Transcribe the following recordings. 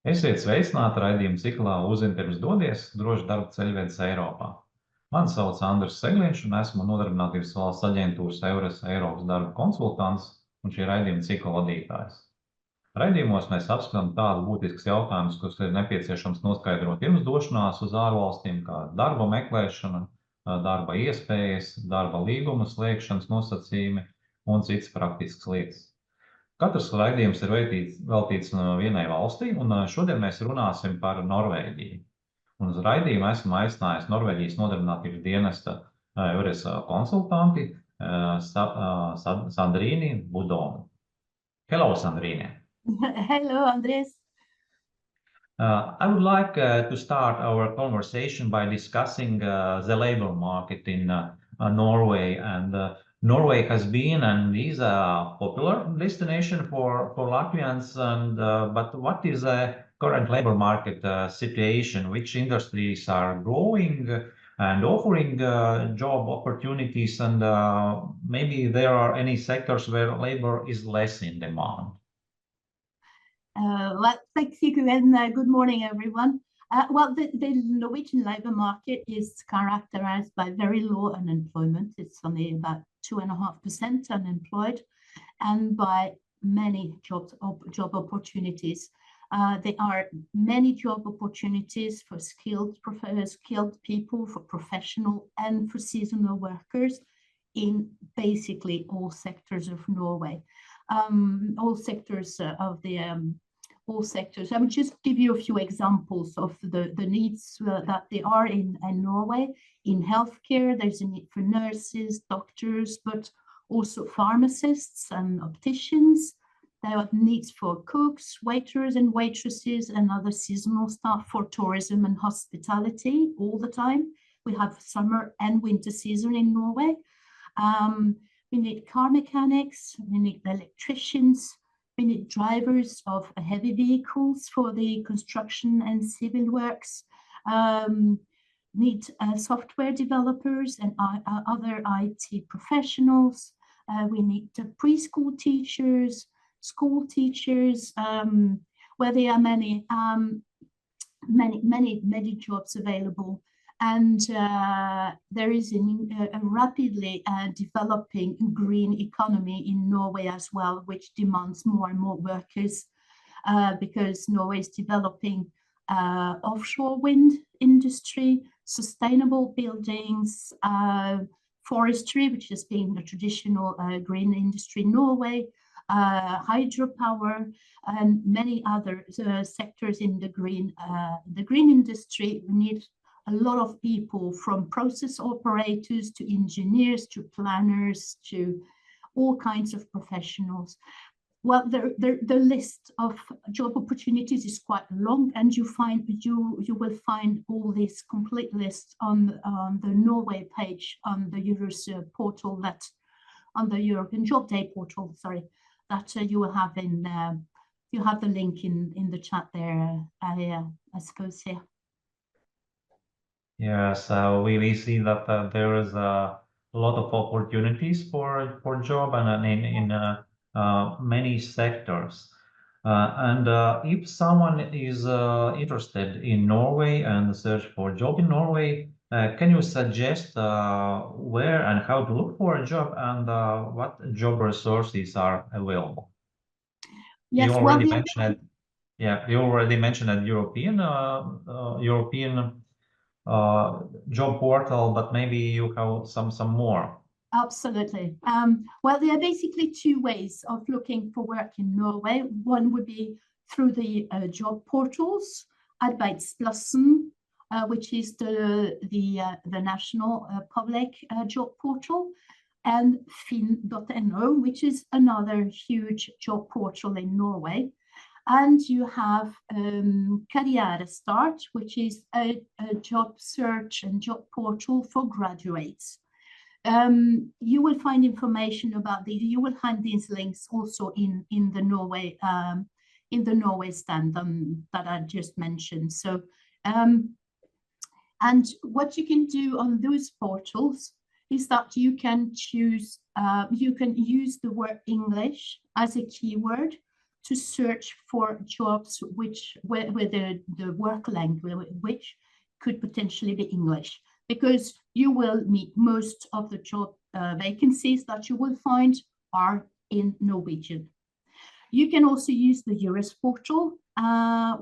Esiet sveicināti raidījuma ciklā Uzzini, pirms, dodies, droša darba ceļvedis Eiropā. Mani sauc Andris Segliņš un esmu Nodarbinātības valsts aģentūras Eiropas darba konsultants un šī raidījuma cikla vadītājs. Raidījumos mēs apskatām tādu būtiskus jautājumus, kurus ir nepieciešams noskaidrot pirms došanās uz ārvalstīm, kā darba meklēšana, darba iespējas, darba līguma slēgšanas nosacījumi un citas praktiskas lietas. Katrs raidījums ir veltīts vienai valstī, un šodien mēs runāsim par Norvēģiju. Un uz raidījumu esmu aicinājis Norvēģijas nodarbinātības dienesta konsultanti Sandrīni Budonu. Hello, Sandrīne. Hello, Andres. I would like to start our conversation by discussing the labor market in Norway. And Norway has been and is a popular destination for Latvians. But what is the current labor market situation? Which industries are growing and offering job opportunities? And maybe there are any sectors where labor is less in demand. Thank you, and good morning, everyone. The Norwegian labour market is characterised by very low unemployment. It's only about 2.5% unemployed, and by many job opportunities. There are many job opportunities for skilled people, for professional and for seasonal workers in basically all sectors of Norway. All sectors. I would just give you a few examples of the needs that there are in Norway. In healthcare, there's a need for nurses, doctors, but also pharmacists and opticians. There are needs for cooks, waiters and waitresses, and other seasonal staff for tourism and hospitality all the time. We have summer and winter season in Norway. We need car mechanics, we need electricians, we need drivers of heavy vehicles for the construction and civil works, need software developers and other IT professionals. We need preschool teachers, school teachers, where there are many jobs available. And there is a rapidly developing green economy in Norway as well, which demands more and more workers because Norway is developing offshore wind industry, sustainable buildings, forestry, which has been a traditional green industry in Norway, hydropower, and many other sectors in the green industry. We need a lot of people, from process operators to engineers to planners to all kinds of professionals. Well, the list of job opportunities is quite long, and you will find all this complete list on the Norway page on the Euros portal, on the European Job Day portal. Sorry, that you will have you have the link in the chat there. I suppose here. Yes, we see that there is a lot of opportunities for job and in many sectors. And if someone is interested in Norway and search for a job in Norway, can you suggest where and how to look for a job and what job resources are available? Yes, you already mentioned. Yeah, you already mentioned a European job portal, but maybe you have some more. Absolutely. Well, there are basically two ways of looking for work in Norway. One would be through the job portals, Arbeidsplassen, which is the national public job portal, and finn.no, which is another huge job portal in Norway. And you have Karrierestart, which is a job search and job portal for graduates. You will find information about these. You will find these links also in the Norway stand that I just mentioned. So, and what you can do on those portals is that you can choose. You can use the word English as a keyword to search for jobs where the work language could potentially be English, because you will meet most of the job vacancies that you will find are in Norwegian. You can also use the Eures portal,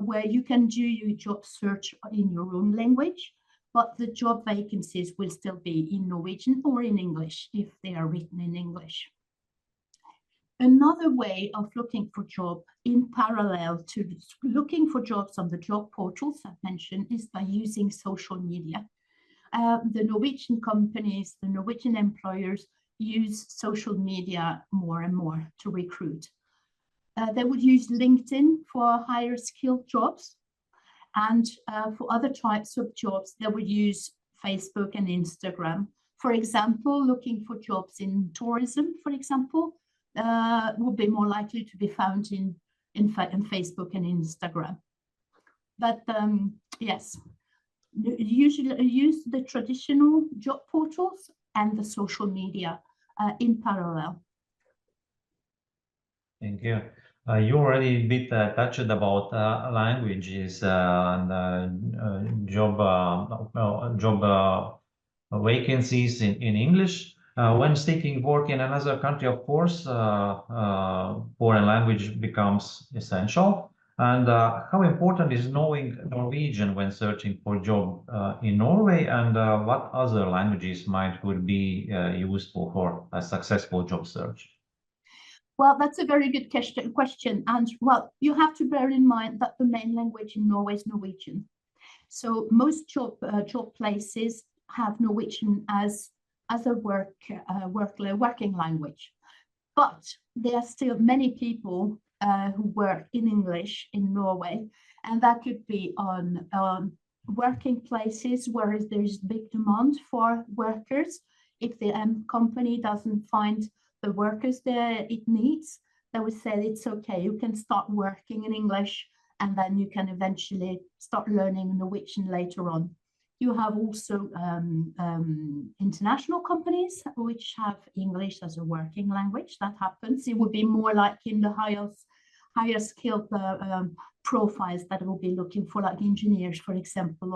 where you can do your job search in your own language, but the job vacancies will still be in Norwegian or in English if they are written in English. Another way of looking for job in parallel to looking for jobs on the job portals I've mentioned is by using social media. The Norwegian companies, the Norwegian employers use social media more and more to recruit. They would use LinkedIn for higher skilled jobs, and for other types of jobs, they would use Facebook and Instagram. For example, looking for jobs in tourism, for example, would be more likely to be found in Facebook and Instagram. But yes, usually use the traditional job portals and the social media in parallel. Thank you. You already a bit touched about languages and job vacancies in English. When seeking work in another country, of course, foreign language becomes essential. And how important is knowing Norwegian when searching for a job in Norway, and what other languages would be useful for a successful job search? Well, that's a very good question. And well, you have to bear in mind that the main language in Norway is Norwegian. So most job places have Norwegian as a working language. But there are still many people who work in English in Norway, and that could be on working places where there's big demand for workers. If the company doesn't find the workers that it needs, they would say it's okay, you can start working in English, and then you can eventually start learning Norwegian later on. You have also international companies which have English as a working language. That happens. It would be more like in the higher skilled profiles that will be looking for, like engineers, for example,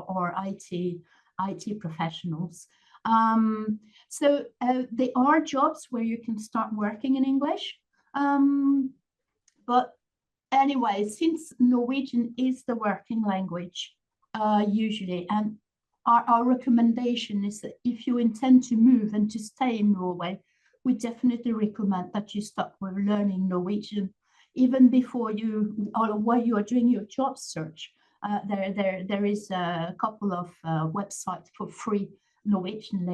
or IT professionals. So there are jobs where you can start working in English. But anyway, since Norwegian is the working language, usually, and our recommendation is that if you intend to move and to stay in Norway, we definitely recommend that you start with learning Norwegian even before while you are doing your job search. There is a couple of websites for free Norwegian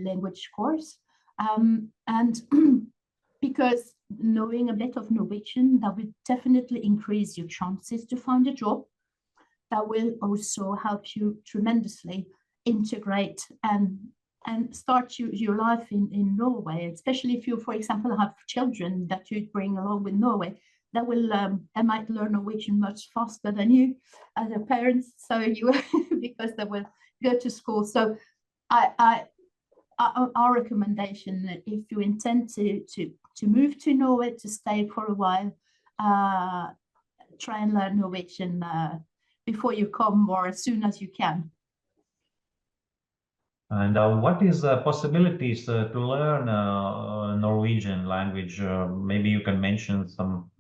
language course, and because knowing a bit of Norwegian, that will definitely increase your chances to find a job. That will also help you tremendously integrate and start your life in Norway, especially if you, for example, have children that you bring along with Norway. That will they might learn Norwegian much faster than you as a parents, so you because they will go to school. So our recommendation, if you intend to move to Norway to stay for a while, try and learn Norwegian before you come, or as soon as you can. And what is the possibilities to learn Norwegian language? Maybe you can mention some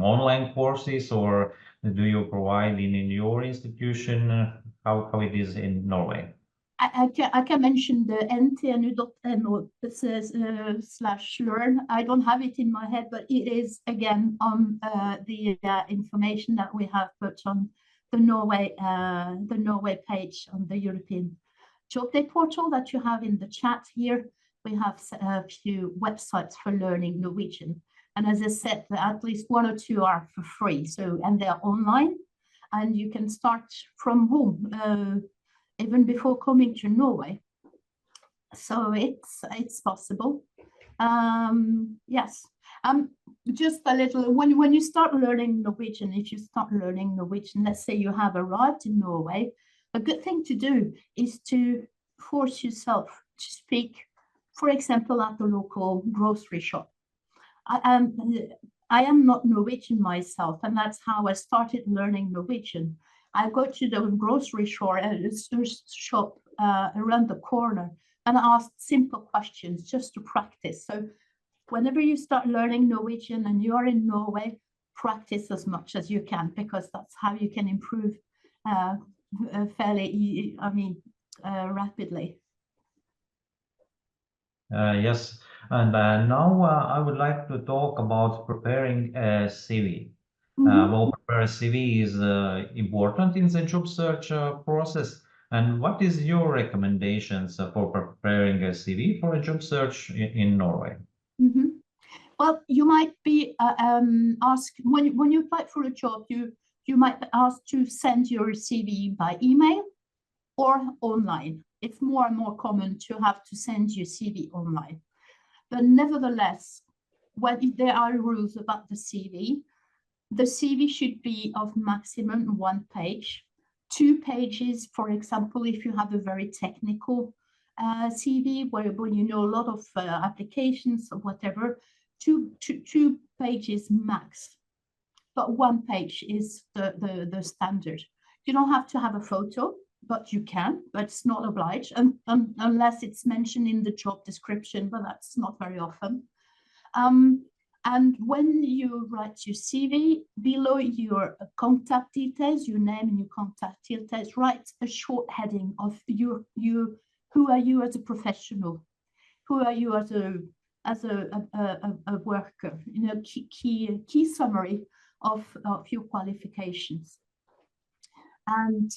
online courses, or do you provide in your institution? How it is in Norway? I can mention the ntnu.no /learn. I don't have it in my head, but it is again on the information that we have put on the Norway page on the European Job Day portal that you have in the chat here. We have a few websites for learning Norwegian, and as I said, at least one or two are for free. So, and they're online, and you can start from home even before coming to Norway. So it's possible. Yes. Just a little, when you start learning Norwegian, if you start learning Norwegian, let's say you have arrived in Norway, a good thing to do is to force yourself to speak, for example, at the local grocery shop. I am not Norwegian myself, and that's how I started learning Norwegian. I go to the grocery shop around the corner and ask simple questions just to practice. So whenever you start learning Norwegian and you are in Norway, practice as much as you can, because that's how you can improve rapidly. Yes, and now I would like to talk about preparing a CV. Well, prepare a CV is important in the job search process. And what is your recommendations for preparing a CV for a job search in Norway? Well, you might be asked when you apply for a job, you might be asked to send your CV by email or online. It's more and more common to have to send your CV online. But nevertheless, when there are rules about the CV should be of maximum 1 page. 2 pages, for example, if you have a very technical CV where you know a lot of applications or whatever, two pages max. But 1 page is the standard. You don't have to have a photo, but you can, but it's not obliged, unless it's mentioned in the job description, but that's not very often. And when you write your CV, below your contact details, your name and your contact details, write a short heading of who are you as a professional, who are you as a worker, key summary of your qualifications. And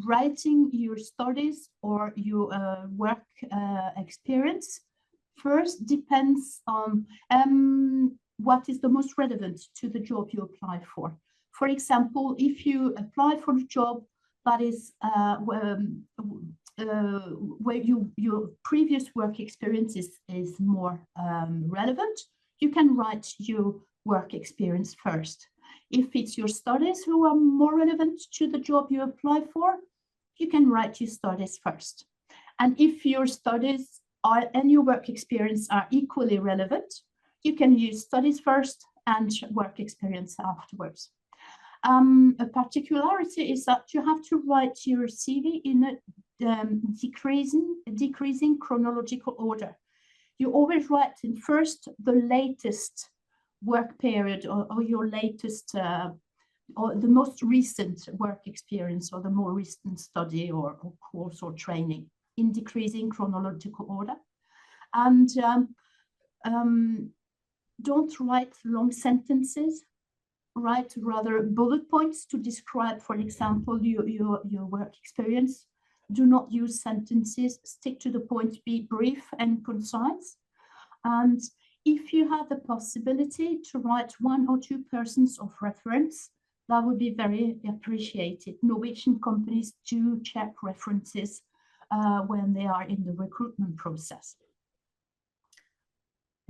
writing your studies or your work experience first depends on what is the most relevant to the job you apply for. For example, if you apply for a job that is where your previous work experience is more relevant, you can write your work experience first. If it's your studies who are more relevant to the job you apply for, you can write your studies first. And if your studies and your work experience are equally relevant, you can use studies first and work experience afterwards. A particularity is that you have to write your CV in a decreasing chronological order. You always write in first the latest work period or your latest or the most recent work experience or the more recent study or course or training in decreasing chronological order. And don't write long sentences. Write rather bullet points to describe, for example, your work experience. Do not use sentences. Stick to the point. Be brief and concise. And if you have the possibility to write 1 or 2 persons of reference, that would be very appreciated. Norwegian companies do check references when they are in the recruitment process.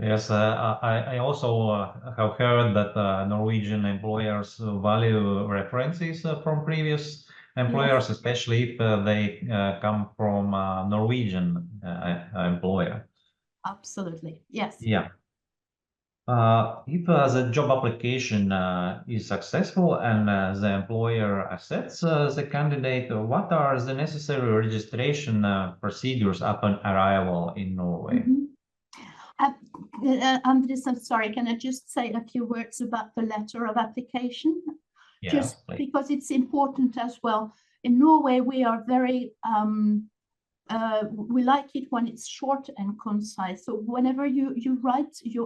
Yes, I also have heard that Norwegian employers value references from previous employers, yes, especially if they come from a Norwegian employer. Absolutely, yes. Yeah. If the job application is successful and the employer accepts the candidate, what are the necessary registration procedures upon arrival in Norway? Andres, I'm sorry, can I just say a few words about the letter of application? Yes, just please. Because it's important as well. In Norway, we are very we like it when it's short and concise. So whenever you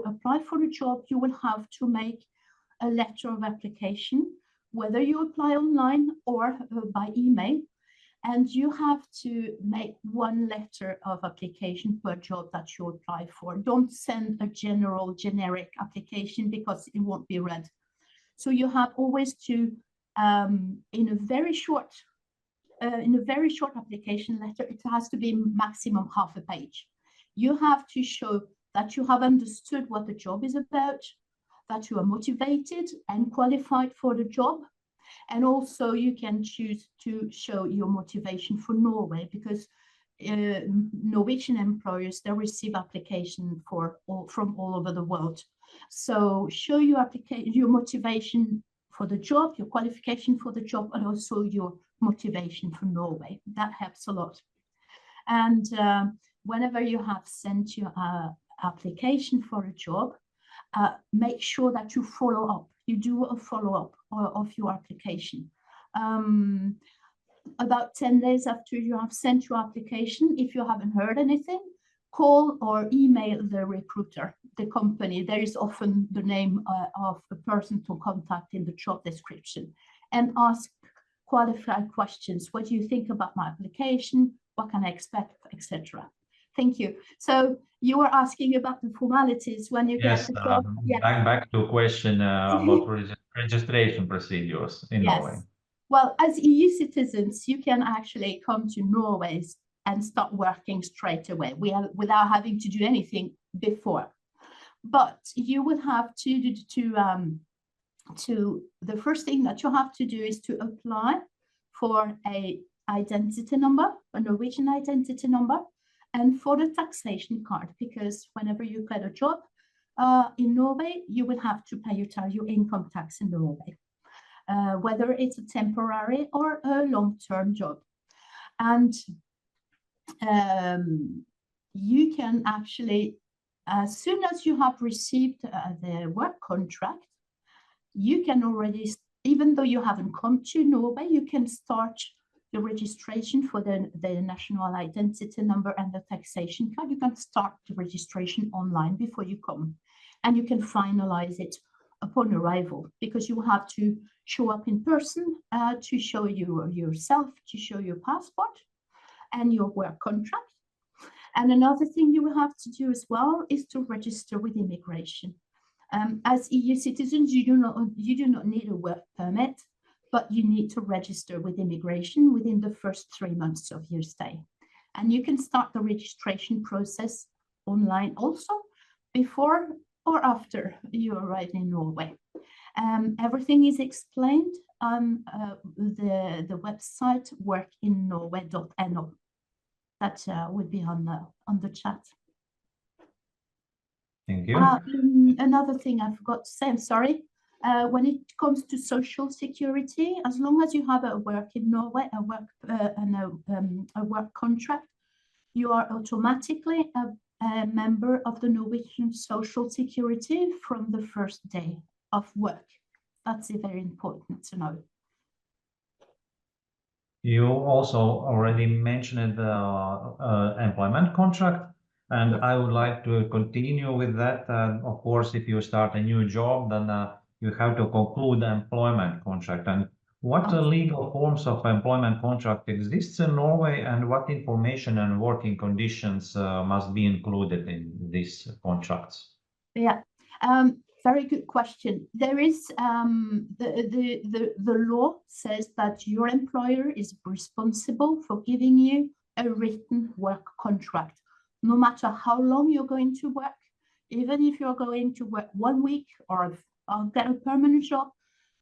apply for a job, you will have to make a letter of application, whether you apply online or by email. And you have to make 1 letter of application per job that you apply for. Don't send a generic application because it won't be read. So you have always to, in a very short application letter, it has to be maximum half a page. You have to show that you have understood what the job is about, that you are motivated and qualified for the job. And also you can choose to show your motivation for Norway, because Norwegian employers, they receive applications from all over the world. So show your application, your motivation for the job, your qualification for the job, and also your motivation for Norway. That helps a lot. And whenever you have sent your application for a job, make sure that you follow up. You do a follow-up of your application. About 10 days after you have sent your application, if you haven't heard anything, call or email the recruiter, the company. There is often the name of the person to contact in the job description, and ask qualified questions. What do you think about my application? What can I expect, etc. Thank you. So you were asking about the formalities when you get the job. Yes, back to a question about registration procedures in Norway. Well, as EU citizens, you can actually come to Norway and start working straight away without having to do anything before. But you will have to the first thing that you have to do is to apply for a identity number, a Norwegian identity number, and for the taxation card, because whenever you get a job in Norway, you will have to pay your income tax in Norway, whether it's a temporary or a long-term job. And you can actually, as soon as you have received the work contract, you can already, even though you haven't come to Norway, you can start the registration for the national identity number and the taxation card. You can start the registration online before you come, and you can finalize it upon arrival, because you have to show up in person to show yourself, to show your passport and your work contract. And another thing you will have to do as well is to register with immigration. As EU citizens, you do not need a work permit, but you need to register with immigration within the first 3 months of your stay. And you can start the registration process online also, before or after you arrive in Norway. Everything is explained on the website workinnorway.no. That would be on the chat. Thank you. Another thing I forgot to say, I'm sorry. When it comes to social security, as long as you have a work in Norway, a work contract, you are automatically a member of the Norwegian social security from the first day of work. That's very important to know. You also already mentioned the employment contract, and I would like to continue with that. Of course, if you start a new job, then you have to conclude the employment contract. And what legal forms of employment contract exists in Norway, and what information and working conditions must be included in these contracts? Yeah, very good question. There is the law says that your employer is responsible for giving you a written work contract, no matter how long you're going to work. Even if you're going to work 1 week or get a permanent job,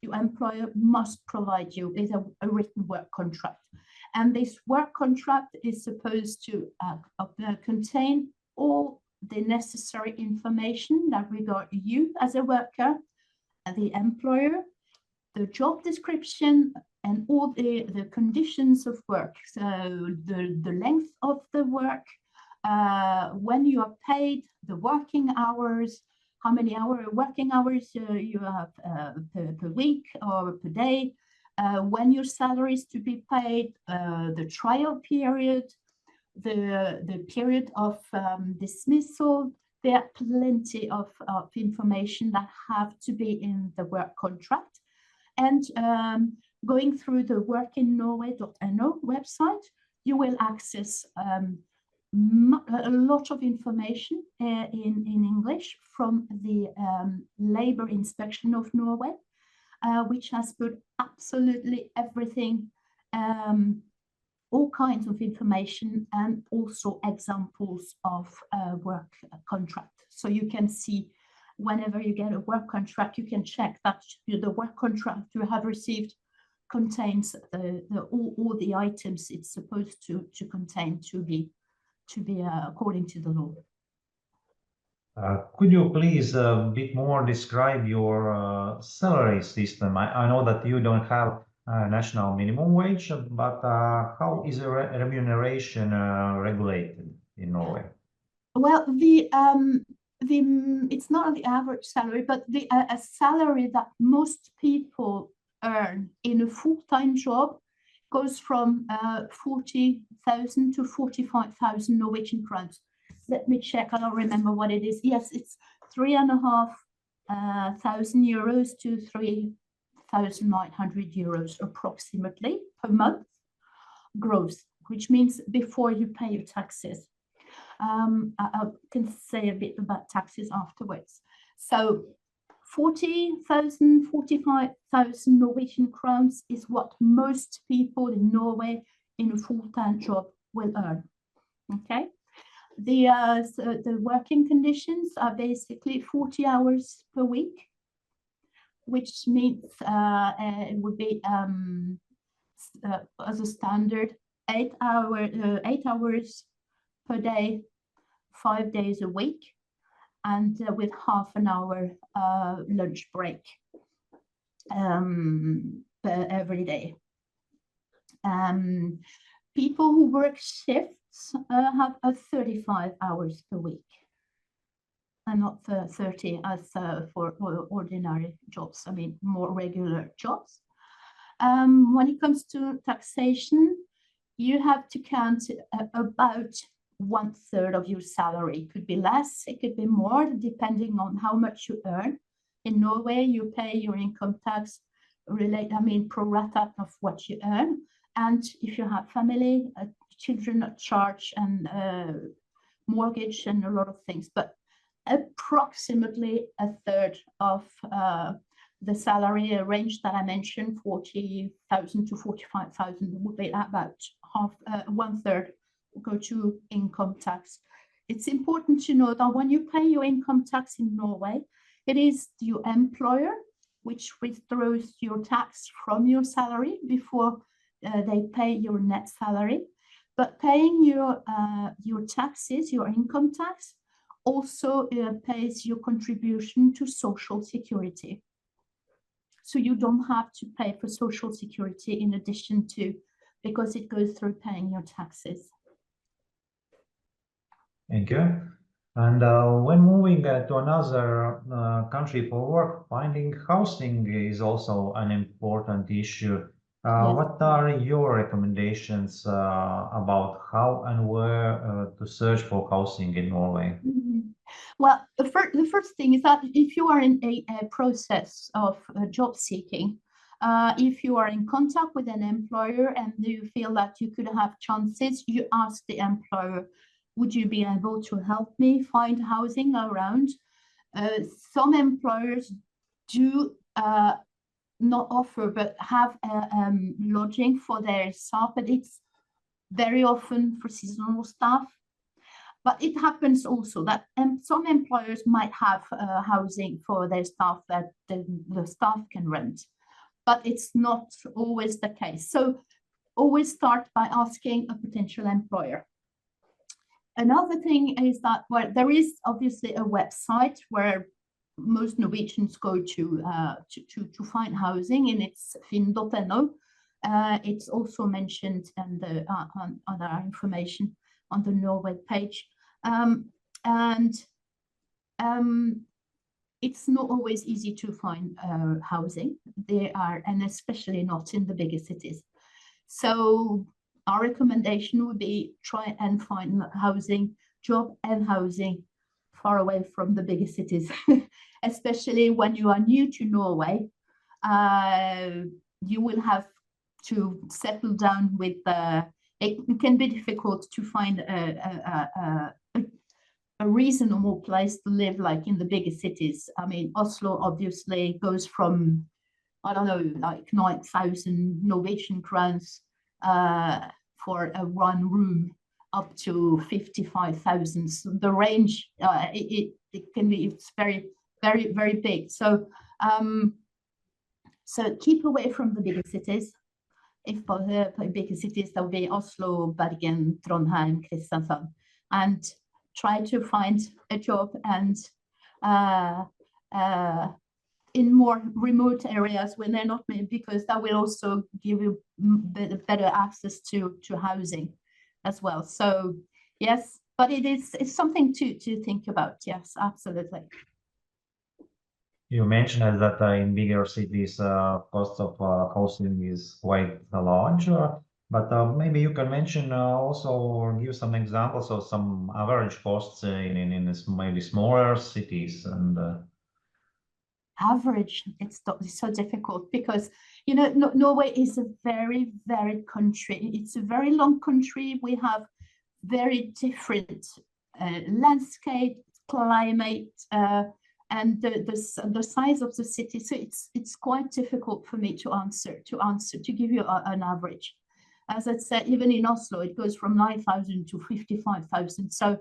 your employer must provide you with a written work contract. And this work contract is supposed to contain all the necessary information that regard you as a worker, the employer, the job description, and all the conditions of work. So the length of the work, when you are paid, the working hours, how many working hours you have per week or per day, when your salary is to be paid, the trial period, the period of dismissal. There are plenty of information that have to be in the work contract. And going through the workinnorway.no website, you will access a lot of information in English from the Labour Inspection of Norway, which has put absolutely everything, all kinds of information, and also examples of work contract. So you can see whenever you get a work contract, you can check that the work contract you have received contains all the items it's supposed to contain to be according to the law. Could you please a bit more describe your salary system? I know that you don't have a national minimum wage, but how is the remuneration regulated in Norway? Well, it's not the average salary, but a salary that most people earn in a full-time job goes from 40,000 to 45,000 Norwegian crowns. Let me check. I don't remember what it is. Yes, it's 3,500 euros to 3,900 euros approximately per month gross, which means before you pay your taxes. I can say a bit about taxes afterwards. So 40,000, 45,000 Norwegian crowns is what most people in Norway in a full-time job will earn. Okay. The working conditions are basically 40 hours per week, which means it would be as a standard 8 hours per day, 5 days a week, and with half an hour lunch break every day. People who work shifts have 35 hours per week, and not 30 as for ordinary jobs, I mean more regular jobs. When it comes to taxation, you have to count about 1/3 of your salary. It could be less, it could be more, depending on how much you earn. In Norway, you pay your income tax pro rata of what you earn. And if you have family, children at charge, and mortgage, and a lot of things, but approximately 1/3 of the salary range that I mentioned, 40,000 to 45,000, would be about half, 1/3 go to income tax. It's important to know that when you pay your income tax in Norway, it is your employer which withdraws your tax from your salary before they pay your net salary. But paying your taxes, your income tax, also pays your contribution to social security. So you don't have to pay for social security in addition to, because it goes through paying your taxes. Thank you. And when moving to another country for work, finding housing is also an important issue. Yes. What are your recommendations about how and where to search for housing in Norway? Well, the first thing is that if you are in a process of job seeking, if you are in contact with an employer and you feel that you could have chances, you ask the employer, would you be able to help me find housing around? Some employers do not offer, but have lodging for their staff, but it's very often for seasonal staff. But it happens also that some employers might have housing for their staff that the staff can rent, but it's not always the case. So always start by asking a potential employer. Another thing is that, well, there is obviously a website where most Norwegians go to find housing, and it's finn.no. It's also mentioned in the other information on the Norway page. It's not always easy to find housing. And especially not in the bigger cities. So our recommendation would be try and find housing, job and housing far away from the bigger cities, especially when you are new to Norway. You will have to settle down with it can be difficult to find a reasonable place to live, like in the bigger cities. I mean, Oslo obviously goes from, I don't know, like 9,000 Norwegian crowns for a one room up to 55,000. So the range, it can be, it's very, very, very big. So keep away from the bigger cities. If bigger cities, there'll be Oslo, Bergen, Trondheim, Kristiansand, and try to find a job and in more remote areas when they're not made, because that will also give you better access to housing as well. So yes, but it's something to think about. Yes, absolutely. You mentioned that in bigger cities, cost of housing is quite large, but maybe you can mention also or give some examples of some average costs in maybe smaller cities and. Average, it's so difficult because Norway is a very varied country. It's a very long country. We have very different landscape, climate, and the size of the city. So it's quite difficult for me to give you an average. As I said, even in Oslo, it goes from 9,000 to 55,000. So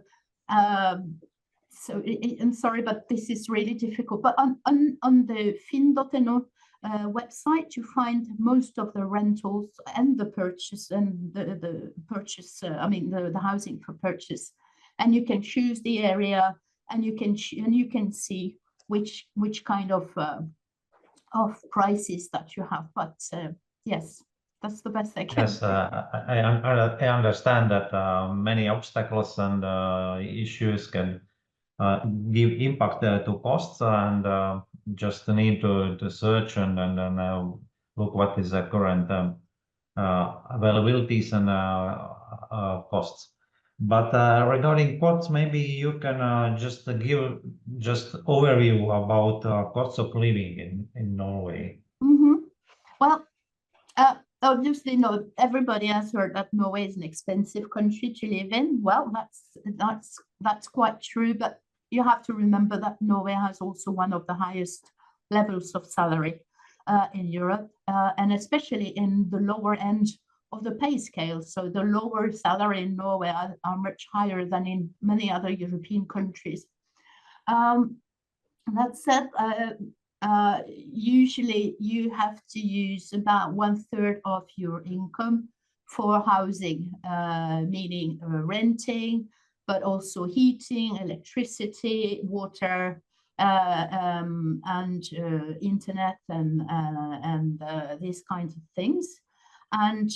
I'm sorry, but this is really difficult. But on the Finn.no website, you find most of the rentals and the purchase and the purchase. The housing for purchase, and you can choose the area, and you can see which kind of prices that you have. But yes, that's the best I can. Yes, I understand that many obstacles and issues can give impact to costs, and just need to search and look what is the current availabilities and costs. But regarding costs, maybe you can just give overview about costs of living in Norway. Well, obviously, everybody has heard that Norway is an expensive country to live in. Well, that's quite true, but you have to remember that Norway has also one of the highest levels of salary in Europe, and especially in the lower end of the pay scale. So the lower salary in Norway are much higher than in many other European countries. That said, usually you have to use about 1/3 of your income for housing, meaning renting, but also heating, electricity, water, and internet, and these kinds of things. And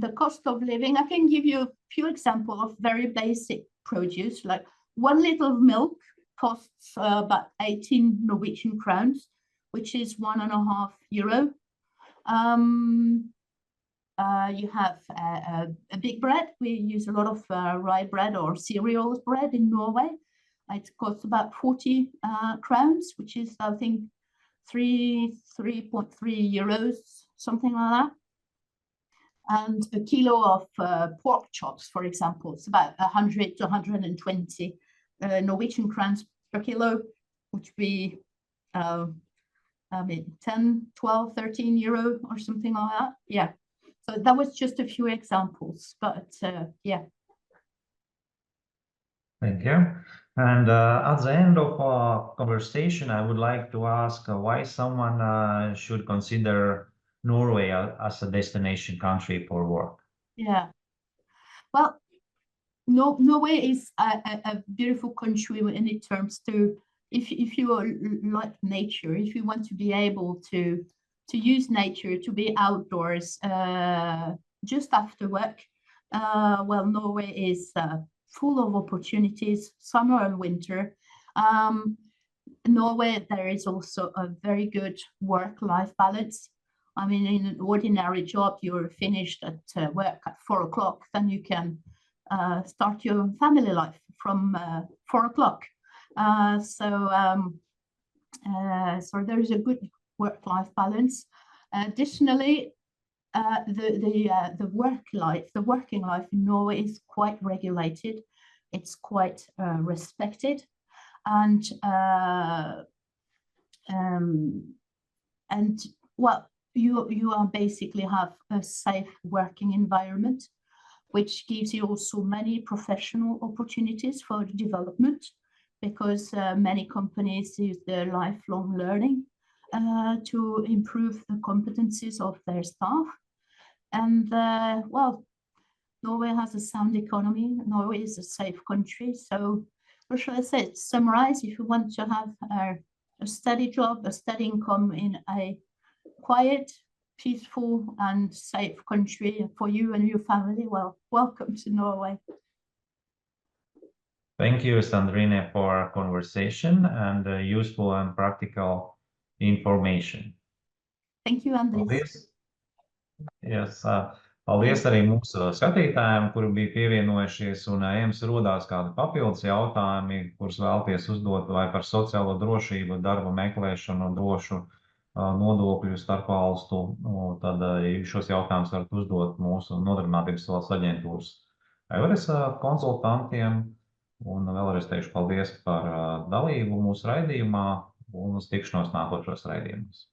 the cost of living, I can give you a few examples of very basic produce, like 1 liter of milk costs about 18 Norwegian crowns, which is €1.50. You have a big bread. We use a lot of rye bread or cereals bread in Norway. It costs about 40 crowns, which is, I think, 3.3 euros, something like that. And a kilo of pork chops, for example, it's about 100 to 120 Norwegian crowns per kilo, which would be 10, 12, 13 euro or something like that. Yeah. So that was just a few examples, but yeah. Thank you. And at the end of our conversation, I would like to ask why someone should consider Norway as a destination country for work. Yeah. Well, Norway is a beautiful country in it terms to, if you like nature, if you want to be able to use nature, to be outdoors just after work, well, Norway is full of opportunities, summer and winter. Norway, there is also a very good work-life balance. I mean, in an ordinary job, you're finished at work at 4 o'clock, then you can start your family life from 4 o'clock. So there is a good work-life balance. Additionally, the working life in Norway is quite regulated. It's quite respected, and well, you are basically have a safe working environment, which gives you also many professional opportunities for development, because many companies use their lifelong learning to improve the competencies of their staff. And well, Norway has a sound economy. Norway is a safe country. So what shall I say? To summarize, if you want to have a steady job, a steady income in a quiet, peaceful and safe country for you and your family, well, welcome to Norway. Thank you, Sandrine, for our conversation and useful and practical information. Thank you, Andris. Paldies. Yes, paldies arī mūsu skatītājiem, kuri bija pievienojušies, un ja jums rodās kādi papildus jautājumi, kurus vēlaties uzdot vai par sociālo drošību, darba meklēšanu, drošu nodokļu starpvalstu, tad šos jautājumus varat uzdot mūsu Nodarbinātības valsts aģentūras EURES konsultantiem. Un vēlreiz teikšu paldies par dalību mūsu raidījumā un uz tikšanos nākošos raidījumus.